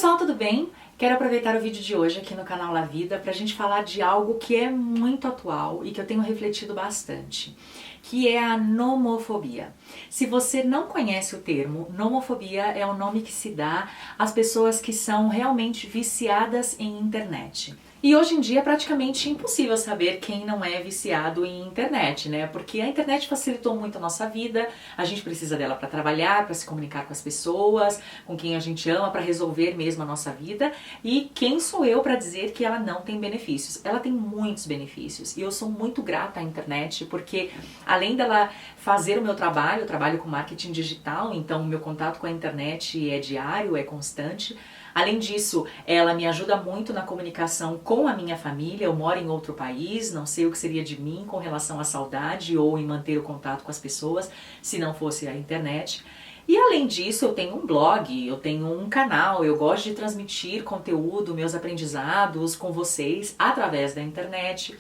pessoal, tudo bem? Quero aproveitar o vídeo de hoje aqui no canal La Vida para a gente falar de algo que é muito atual e que eu tenho refletido bastante, que é a nomofobia. Se você não conhece o termo, nomofobia é o nome que se dá às pessoas que são realmente viciadas em internet. E hoje em dia é praticamente impossível saber quem não é viciado em internet, né? Porque a internet facilitou muito a nossa vida, a gente precisa dela para trabalhar, para se comunicar com as pessoas, com quem a gente ama, para resolver mesmo a nossa vida. E quem sou eu para dizer que ela não tem benefícios? Ela tem muitos benefícios e eu sou muito grata à internet porque além dela fazer o meu trabalho, eu trabalho com marketing digital, então o meu contato com a internet é diário, é constante. Além disso, ela me ajuda muito na comunicação com a minha família. Eu moro em outro país, não sei o que seria de mim com relação à saudade ou em manter o contato com as pessoas se não fosse a internet. E além disso, eu tenho um blog, eu tenho um canal, eu gosto de transmitir conteúdo, meus aprendizados com vocês através da internet.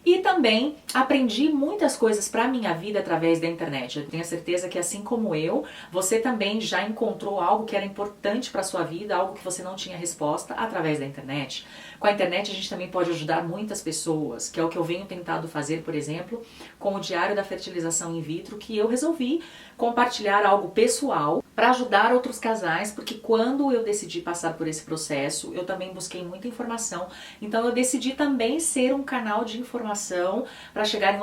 E também aprendi muitas coisas para a minha vida através da internet. Eu tenho certeza que assim como eu, você também já encontrou algo que era importante para a sua vida, algo que você não tinha resposta através da internet. Com a internet a gente também pode ajudar muitas pessoas, que é o que eu venho tentado fazer, por exemplo, com o Diário da Fertilização In Vitro, que eu resolvi compartilhar algo pessoal para ajudar outros casais, porque quando eu decidi passar por esse processo, eu também busquei muita informação, então eu decidi também ser um canal de informação para chegar em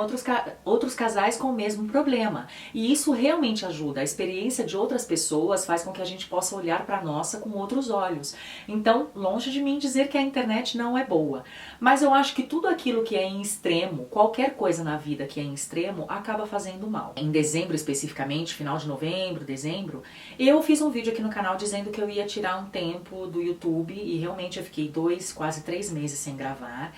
outros casais com o mesmo problema. E isso realmente ajuda, a experiência de outras pessoas faz com que a gente possa olhar para a nossa com outros olhos. Então, longe de mim dizer que a internet não é boa, mas eu acho que tudo aquilo que é em extremo, qualquer coisa na vida que é em extremo, acaba fazendo mal. Em dezembro especificamente, final de novembro, dezembro, eu fiz um vídeo aqui no canal dizendo que eu ia tirar um tempo do YouTube e realmente eu fiquei quase 3 meses sem gravar.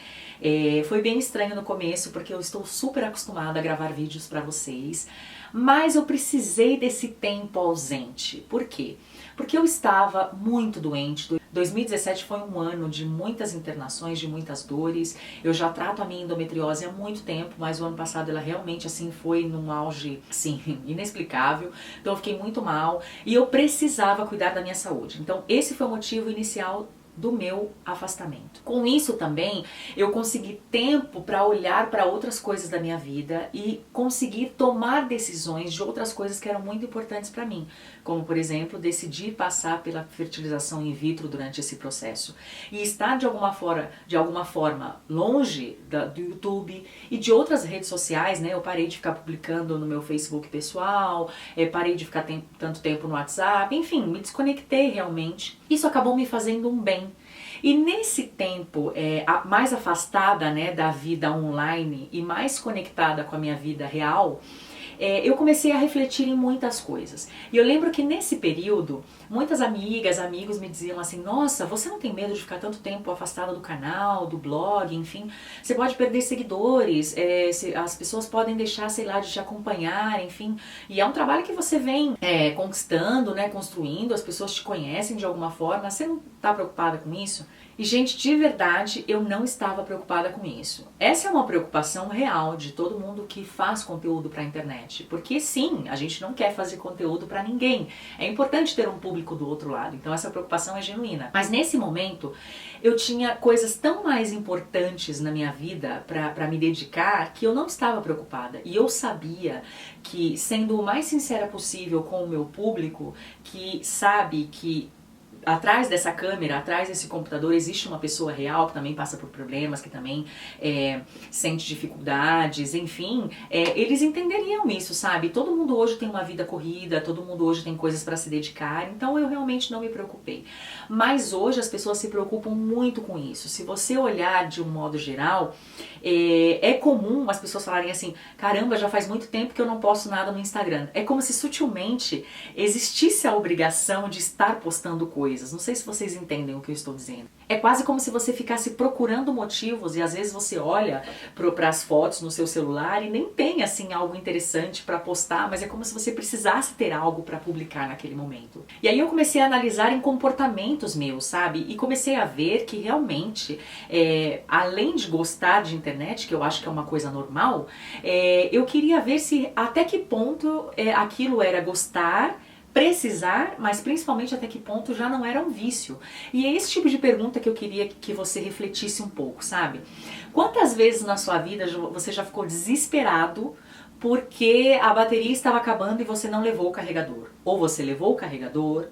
Foi bem estranho no começo porque eu estou super acostumada a gravar vídeos para vocês, mas eu precisei desse tempo ausente. Por quê? Porque eu estava muito doente. 2017 foi um ano de muitas internações, de muitas dores. Eu já trato a minha endometriose há muito tempo, mas o ano passado ela realmente assim foi num auge assim inexplicável. Então eu fiquei muito mal e eu precisava cuidar da minha saúde. Então esse foi o motivo inicial do meu afastamento. Com isso também eu consegui tempo para olhar para outras coisas da minha vida e conseguir tomar decisões de outras coisas que eram muito importantes para mim, como por exemplo decidir passar pela fertilização in vitro durante esse processo e estar de alguma forma longe do YouTube e de outras redes sociais, né? Eu parei de ficar publicando no meu Facebook pessoal, parei de ficar tanto tempo no WhatsApp, enfim, me desconectei realmente. Isso acabou me fazendo um bem. E nesse tempo mais afastada, né, da vida online e mais conectada com a minha vida real, eu comecei a refletir em muitas coisas. E eu lembro que nesse período, muitas amigas, amigos me diziam assim: nossa, você não tem medo de ficar tanto tempo afastada do canal, do blog, enfim, você pode perder seguidores, as pessoas podem deixar, sei lá, de te acompanhar, enfim. E é um trabalho que você vem conquistando, né, construindo, as pessoas te conhecem de alguma forma, você não está preocupada com isso? E gente, de verdade, eu não estava preocupada com isso. Essa é uma preocupação real de todo mundo que faz conteúdo para a internet. Porque sim, a gente não quer fazer conteúdo para ninguém. É importante ter um público do outro lado, então essa preocupação é genuína. Mas nesse momento, eu tinha coisas tão mais importantes na minha vida para me dedicar que eu não estava preocupada. E eu sabia que, sendo o mais sincera possível com o meu público, que sabe que atrás dessa câmera, atrás desse computador, existe uma pessoa real que também passa por problemas, que também sente dificuldades, enfim, eles entenderiam isso, sabe? Todo mundo hoje tem uma vida corrida, todo mundo hoje tem coisas para se dedicar, então eu realmente não me preocupei. Mas hoje as pessoas se preocupam muito com isso. Se você olhar de um modo geral, é comum as pessoas falarem assim: caramba, já faz muito tempo que eu não posto nada no Instagram. É como se sutilmente existisse a obrigação de estar postando coisas. Não sei se vocês entendem o que eu estou dizendo. É quase como se você ficasse procurando motivos e às vezes você olha para as fotos no seu celular e nem tem assim algo interessante para postar, mas é como se você precisasse ter algo para publicar naquele momento. E aí eu comecei a analisar em comportamentos meus, sabe? E comecei a ver que realmente, além de gostar de internet, que eu acho que é uma coisa normal, eu queria ver se até que ponto aquilo era gostar precisar, mas principalmente até que ponto já não era um vício. E é esse tipo de pergunta que eu queria que você refletisse um pouco, sabe? Quantas vezes na sua vida você já ficou desesperado porque a bateria estava acabando e você não levou o carregador? Ou você levou o carregador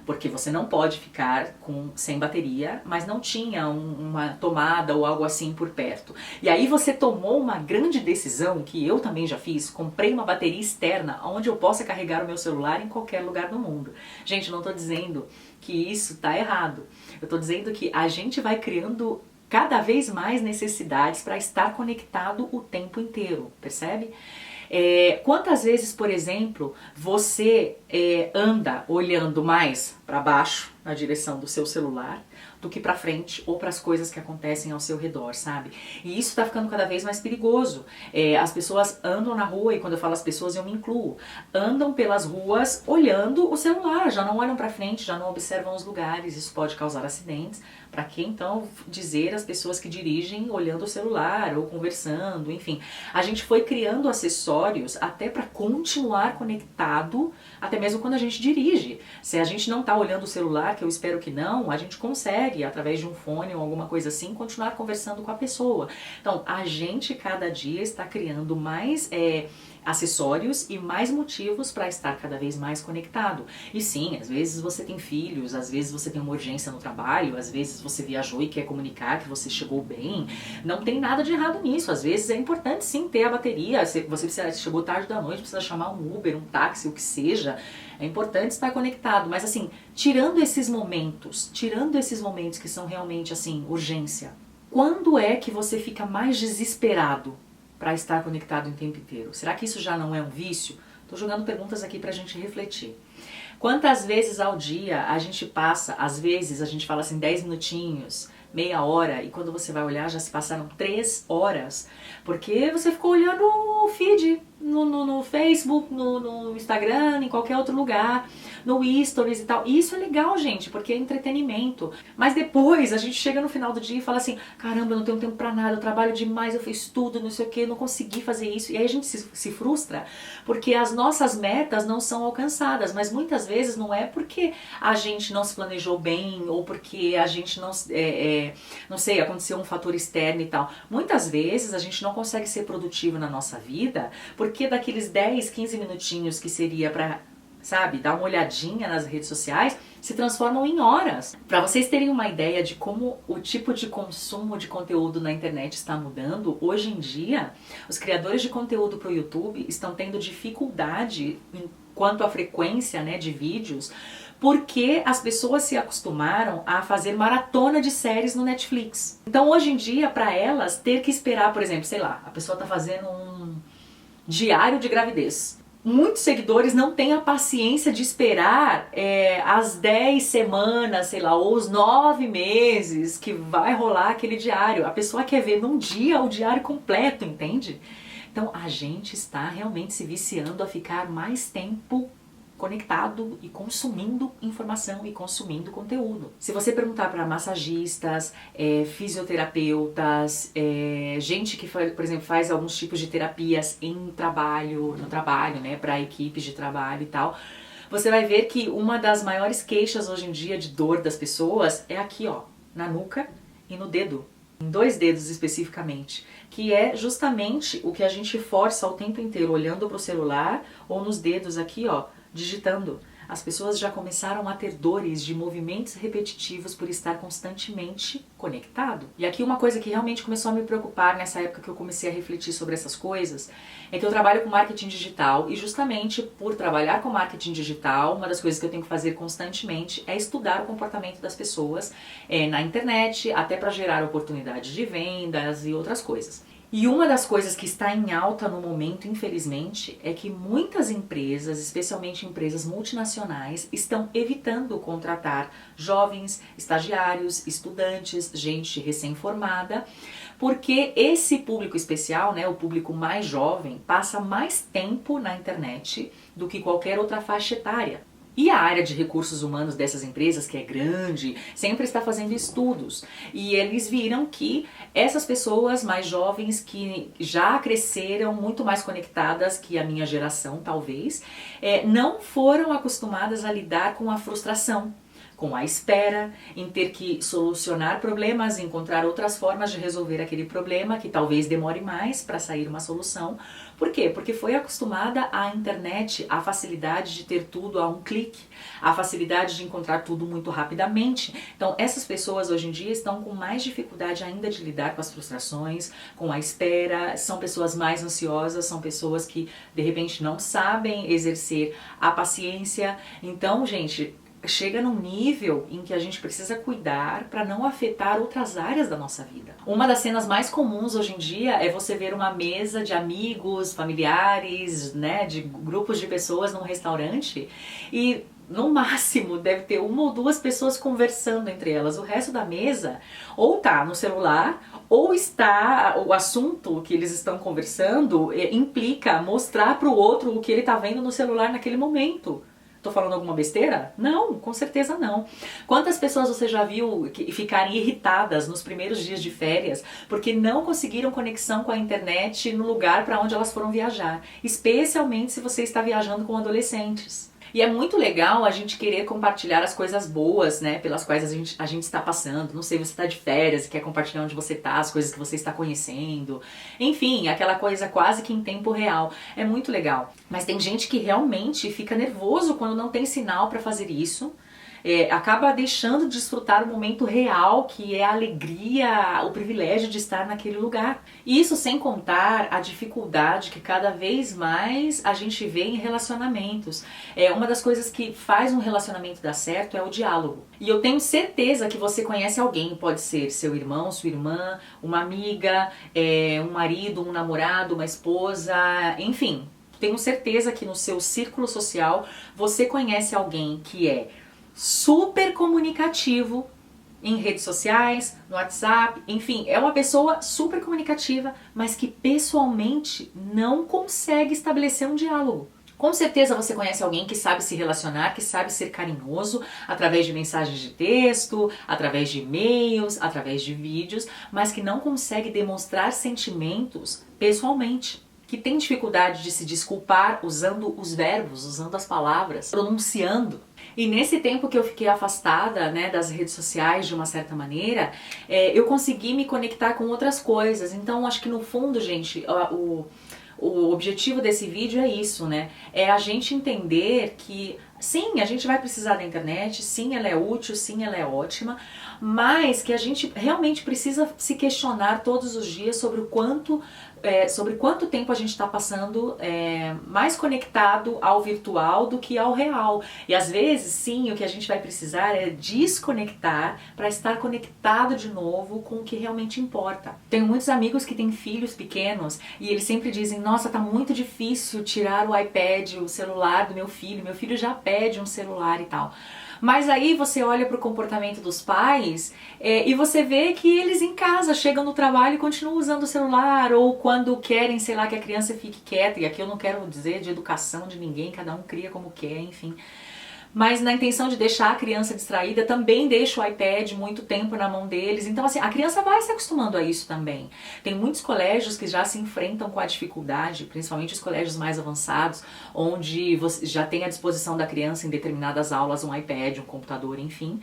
porque você não pode ficar sem bateria, mas não tinha uma tomada ou algo assim por perto. E aí você tomou uma grande decisão, que eu também já fiz, comprei uma bateria externa onde eu possa carregar o meu celular em qualquer lugar do mundo. Gente, não estou dizendo que isso está errado. Eu estou dizendo que a gente vai criando cada vez mais necessidades para estar conectado o tempo inteiro, percebe? Quantas vezes, por exemplo, você anda olhando mais para baixo, na direção do seu celular, do que para frente ou para as coisas que acontecem ao seu redor, sabe? E isso tá ficando cada vez mais perigoso. As pessoas andam na rua, e quando eu falo as pessoas eu me incluo, andam pelas ruas olhando o celular, já não olham para frente, já não observam os lugares, isso pode causar acidentes. Para que então dizer as pessoas que dirigem olhando o celular ou conversando, enfim. A gente foi criando acessórios até para continuar conectado, até mesmo quando a gente dirige. Se a gente não tá olhando o celular, que eu espero que não, a gente consegue, através de um fone ou alguma coisa assim, continuar conversando com a pessoa. Então, a gente cada dia está criando mais acessórios e mais motivos para estar cada vez mais conectado. E sim, às vezes você tem filhos, às vezes você tem uma urgência no trabalho, às vezes você viajou e quer comunicar que você chegou bem. Não tem nada de errado nisso. Às vezes é importante sim ter a bateria. Você chegou tarde da noite, precisa chamar um Uber, um táxi, o que seja. É importante estar conectado, mas assim, tirando esses momentos que são realmente assim, urgência, quando é que você fica mais desesperado para estar conectado o tempo inteiro? Será que isso já não é um vício? Estou jogando perguntas aqui para a gente refletir. Quantas vezes ao dia a gente passa, às vezes a gente fala assim 10 minutinhos, meia hora, e quando você vai olhar já se passaram 3 horas, porque você ficou olhando o feed no Facebook, no Instagram, em qualquer outro lugar, no Stories e tal. E isso é legal, gente, porque é entretenimento. Mas depois a gente chega no final do dia e fala assim, caramba, eu não tenho tempo pra nada, eu trabalho demais, eu fiz tudo, não sei o que, eu não consegui fazer isso. E aí a gente se frustra, porque as nossas metas não são alcançadas, mas muitas vezes não é porque a gente não se planejou bem, ou porque a gente não sei, aconteceu um fator externo e tal. Muitas vezes a gente não consegue ser produtivo na nossa vida, porque daqueles 10, 15 minutinhos que seria pra, sabe, dar uma olhadinha nas redes sociais, se transformam em horas. Para vocês terem uma ideia de como o tipo de consumo de conteúdo na internet está mudando, hoje em dia, os criadores de conteúdo para o YouTube estão tendo dificuldade quanto à frequência, né, de vídeos, porque as pessoas se acostumaram a fazer maratona de séries no Netflix. Então hoje em dia, para elas, ter que esperar, por exemplo, sei lá, a pessoa tá fazendo um diário de gravidez. Muitos seguidores não têm a paciência de esperar as 10 semanas, sei lá, ou os 9 meses que vai rolar aquele diário. A pessoa quer ver num dia o diário completo, entende? Então a gente está realmente se viciando a ficar mais tempo conectado e consumindo informação e consumindo conteúdo. Se você perguntar para massagistas, fisioterapeutas, gente que, por exemplo, faz alguns tipos de terapias no trabalho, né, para equipes de trabalho e tal, você vai ver que uma das maiores queixas hoje em dia de dor das pessoas é aqui, ó, na nuca e no dedo. Em 2 dedos especificamente, que é justamente o que a gente força o tempo inteiro olhando para o celular ou nos dedos aqui, ó, digitando. As pessoas já começaram a ter dores de movimentos repetitivos por estar constantemente conectado. E aqui uma coisa que realmente começou a me preocupar nessa época que eu comecei a refletir sobre essas coisas, é que eu trabalho com marketing digital e justamente por trabalhar com marketing digital, uma das coisas que eu tenho que fazer constantemente é estudar o comportamento das pessoas na internet, até para gerar oportunidades de vendas e outras coisas. E uma das coisas que está em alta no momento, infelizmente, é que muitas empresas, especialmente empresas multinacionais, estão evitando contratar jovens, estagiários, estudantes, gente recém-formada, porque esse público especial, né, o público mais jovem, passa mais tempo na internet do que qualquer outra faixa etária. E a área de recursos humanos dessas empresas, que é grande, sempre está fazendo estudos. E eles viram que essas pessoas mais jovens que já cresceram muito mais conectadas que a minha geração, talvez, não foram acostumadas a lidar com a frustração, com a espera, em ter que solucionar problemas, encontrar outras formas de resolver aquele problema, que talvez demore mais para sair uma solução. Por quê? Porque foi acostumada à internet, à facilidade de ter tudo a um clique, à facilidade de encontrar tudo muito rapidamente. Então essas pessoas hoje em dia estão com mais dificuldade ainda de lidar com as frustrações, com a espera, são pessoas mais ansiosas, são pessoas que de repente não sabem exercer a paciência. Então, gente, chega num nível em que a gente precisa cuidar para não afetar outras áreas da nossa vida. Uma das cenas mais comuns hoje em dia é você ver uma mesa de amigos, familiares, né, de grupos de pessoas num restaurante e no máximo deve ter uma ou duas pessoas conversando entre elas. O resto da mesa ou tá no celular ou está o assunto que eles estão conversando implica mostrar para o outro o que ele está vendo no celular naquele momento. Tô falando alguma besteira? Não, com certeza não. Quantas pessoas você já viu ficarem irritadas nos primeiros dias de férias porque não conseguiram conexão com a internet no lugar para onde elas foram viajar? Especialmente se você está viajando com adolescentes. E é muito legal a gente querer compartilhar as coisas boas, né, pelas quais a gente está passando. Não sei, você está de férias e quer compartilhar onde você está, as coisas que você está conhecendo. Enfim, aquela coisa quase que em tempo real. É muito legal. Mas tem gente que realmente fica nervoso quando não tem sinal para fazer isso. Acaba deixando de desfrutar o momento real, que é a alegria, o privilégio de estar naquele lugar. E isso sem contar a dificuldade que cada vez mais a gente vê em relacionamentos. Uma das coisas que faz um relacionamento dar certo é o diálogo. E eu tenho certeza que você conhece alguém, pode ser seu irmão, sua irmã, uma amiga, um marido, um namorado, uma esposa, enfim. Tenho certeza que no seu círculo social você conhece alguém que é super comunicativo em redes sociais, no WhatsApp, enfim, é uma pessoa super comunicativa, mas que pessoalmente não consegue estabelecer um diálogo. Com certeza você conhece alguém que sabe se relacionar, que sabe ser carinhoso através de mensagens de texto, através de e-mails, através de vídeos, mas que não consegue demonstrar sentimentos pessoalmente. Que tem dificuldade de se desculpar usando os verbos, usando as palavras, pronunciando. E nesse tempo que eu fiquei afastada, né, das redes sociais de uma certa maneira, eu consegui me conectar com outras coisas. Então acho que no fundo, gente, o objetivo desse vídeo é isso, né? É a gente entender que sim, a gente vai precisar da internet, sim, ela é útil, sim, ela é ótima, mas que a gente realmente precisa se questionar todos os dias sobre quanto tempo a gente está passando mais conectado ao virtual do que ao real. E às vezes, sim, o que a gente vai precisar é desconectar para estar conectado de novo com o que realmente importa. Tenho muitos amigos que têm filhos pequenos e eles sempre dizem, nossa, tá muito difícil tirar o iPad, o celular do meu filho já pede um celular e tal. Mas aí você olha para o comportamento dos pais e você vê que eles em casa chegam no trabalho e continuam usando o celular, ou quando querem, sei lá, que a criança fique quieta, e aqui eu não quero dizer de educação de ninguém, cada um cria como quer, enfim. Mas na intenção de deixar a criança distraída, também deixa o iPad muito tempo na mão deles. Então assim, a criança vai se acostumando a isso também. Tem muitos colégios que já se enfrentam com a dificuldade, principalmente os colégios mais avançados, onde você já tem à disposição da criança em determinadas aulas um iPad, um computador, enfim,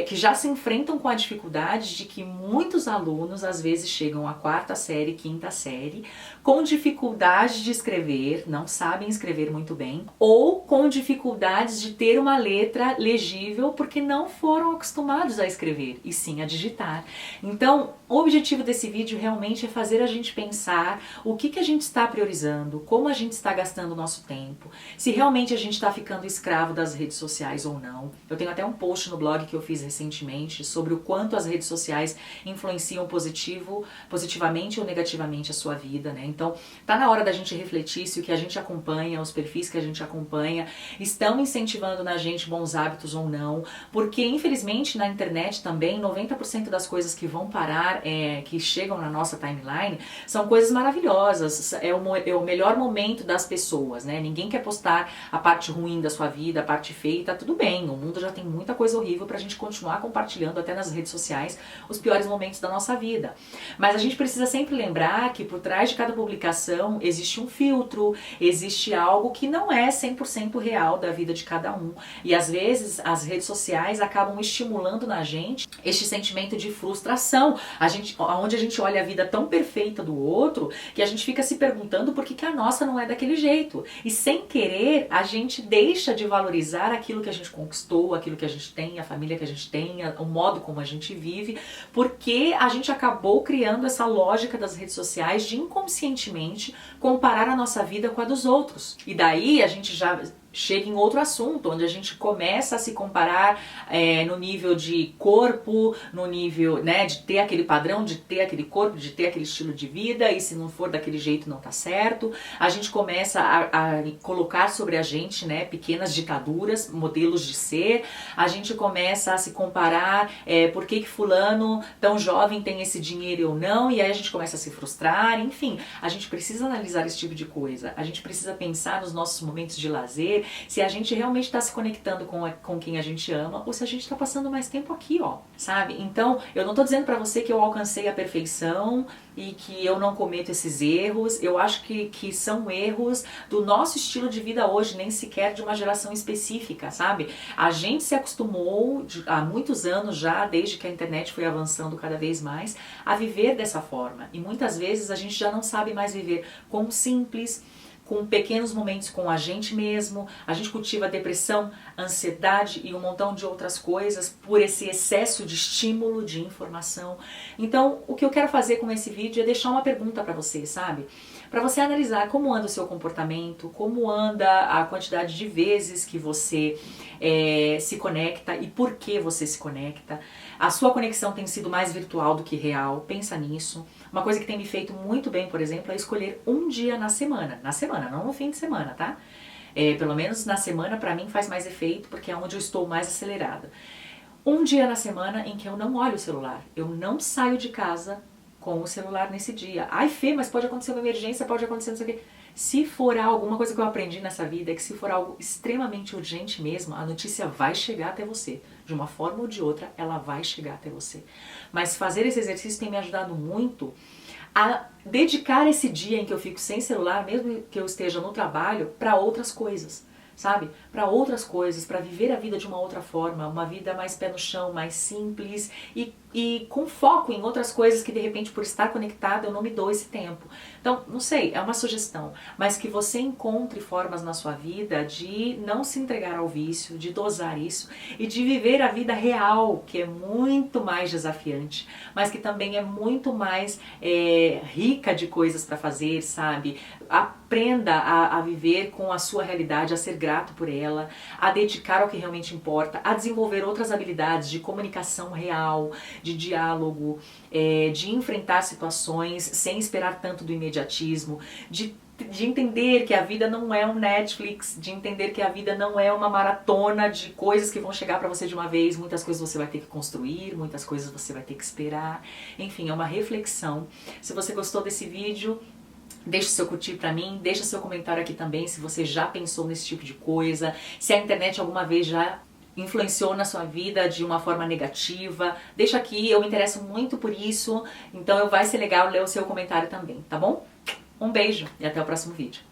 que já se enfrentam com a dificuldade de que muitos alunos às vezes chegam à quarta série, quinta série, com dificuldade de escrever, não sabem escrever muito bem, ou com dificuldades de ter uma letra legível porque não foram acostumados a escrever, e sim a digitar. Então, o objetivo desse vídeo realmente é fazer a gente pensar o que a gente está priorizando, como a gente está gastando o nosso tempo, se realmente a gente está ficando escravo das redes sociais ou não. Eu tenho até um post no blog que eu fiz recentemente sobre o quanto as redes sociais influenciam positivamente ou negativamente a sua vida, né? Então, tá na hora da gente refletir se o que a gente acompanha, os perfis que a gente acompanha, vergonha, estão incentivando na gente bons hábitos ou não, porque infelizmente na internet também 90% das coisas que vão parar, que chegam na nossa timeline, são coisas maravilhosas, é o melhor momento das pessoas, né? Ninguém quer postar a parte ruim da sua vida, a parte feia, tá tudo bem, o mundo já tem muita coisa horrível pra gente continuar compartilhando até nas redes sociais os piores momentos da nossa vida. Mas a gente precisa sempre lembrar que por trás de cada publicação existe um filtro, existe algo que não é 100% real da vida de cada um. E às vezes as redes sociais acabam estimulando na gente este sentimento de frustração, onde a gente olha a vida tão perfeita do outro que a gente fica se perguntando por que a nossa não é daquele jeito. E sem querer a gente deixa de valorizar aquilo que a gente conquistou, aquilo que a gente tem, a família que a gente tem, o modo como a gente vive, porque a gente acabou criando essa lógica das redes sociais de inconscientemente comparar a nossa vida com a dos outros. E daí a gente já chega em outro assunto, onde a gente começa a se comparar no nível de corpo, no nível, né, de ter aquele padrão, de ter aquele corpo, de ter aquele estilo de vida, e se não for daquele jeito não tá certo. A gente começa a colocar sobre a gente, né, pequenas ditaduras, modelos de ser. A gente começa a se comparar, por que fulano tão jovem tem esse dinheiro e eu não, e aí a gente começa a se frustrar. Enfim, a gente precisa analisar esse tipo de coisa. A gente precisa pensar nos nossos momentos de lazer, se a gente realmente está se conectando com quem a gente ama, ou se a gente está passando mais tempo aqui, ó, sabe? Então, eu não tô dizendo pra você que eu alcancei a perfeição e que eu não cometo esses erros. Eu acho que são erros do nosso estilo de vida hoje, nem sequer de uma geração específica, sabe? A gente se acostumou há muitos anos já, desde que a internet foi avançando cada vez mais, a viver dessa forma. E muitas vezes a gente já não sabe mais viver com o simples, com pequenos momentos com a gente mesmo. A gente cultiva depressão, ansiedade e um montão de outras coisas por esse excesso de estímulo, de informação. Então, o que eu quero fazer com esse vídeo é deixar uma pergunta pra você, sabe? Pra você analisar como anda o seu comportamento, como anda a quantidade de vezes que você se conecta e por que você se conecta. A sua conexão tem sido mais virtual do que real, pensa nisso. Uma coisa que tem me feito muito bem, por exemplo, é escolher um dia na semana, não no fim de semana, tá? Pelo menos na semana pra mim faz mais efeito, porque é onde eu estou mais acelerada. Um dia na semana em que eu não olho o celular, eu não saio de casa com o celular nesse dia. Ai, Fê, mas pode acontecer uma emergência, pode acontecer não sei o quê. Se for alguma coisa que eu aprendi nessa vida é que se for algo extremamente urgente mesmo, a notícia vai chegar até você. De uma forma ou de outra, ela vai chegar até você. Mas fazer esse exercício tem me ajudado muito a dedicar esse dia em que eu fico sem celular, mesmo que eu esteja no trabalho, para outras coisas, sabe? Para outras coisas, para viver a vida de uma outra forma, uma vida mais pé no chão, mais simples e com foco em outras coisas que de repente por estar conectada eu não me dou esse tempo. Então, não sei, é uma sugestão, mas que você encontre formas na sua vida de não se entregar ao vício, de dosar isso e de viver a vida real, que é muito mais desafiante, mas que também é muito mais rica de coisas para fazer, sabe? Aprenda a viver com a sua realidade, a ser grato por ela, a dedicar ao que realmente importa, a desenvolver outras habilidades de comunicação real, de diálogo, de enfrentar situações sem esperar tanto do imediatismo, de entender que a vida não é um Netflix, de entender que a vida não é uma maratona de coisas que vão chegar pra você de uma vez. Muitas coisas você vai ter que construir, muitas coisas você vai ter que esperar. Enfim, é uma reflexão. Se você gostou desse vídeo, deixa o seu curtir pra mim, deixa seu comentário aqui também se você já pensou nesse tipo de coisa, se a internet alguma vez já influenciou na sua vida de uma forma negativa. Deixa aqui, eu me interesso muito por isso, então vai ser legal ler o seu comentário também, tá bom? Um beijo e até o próximo vídeo.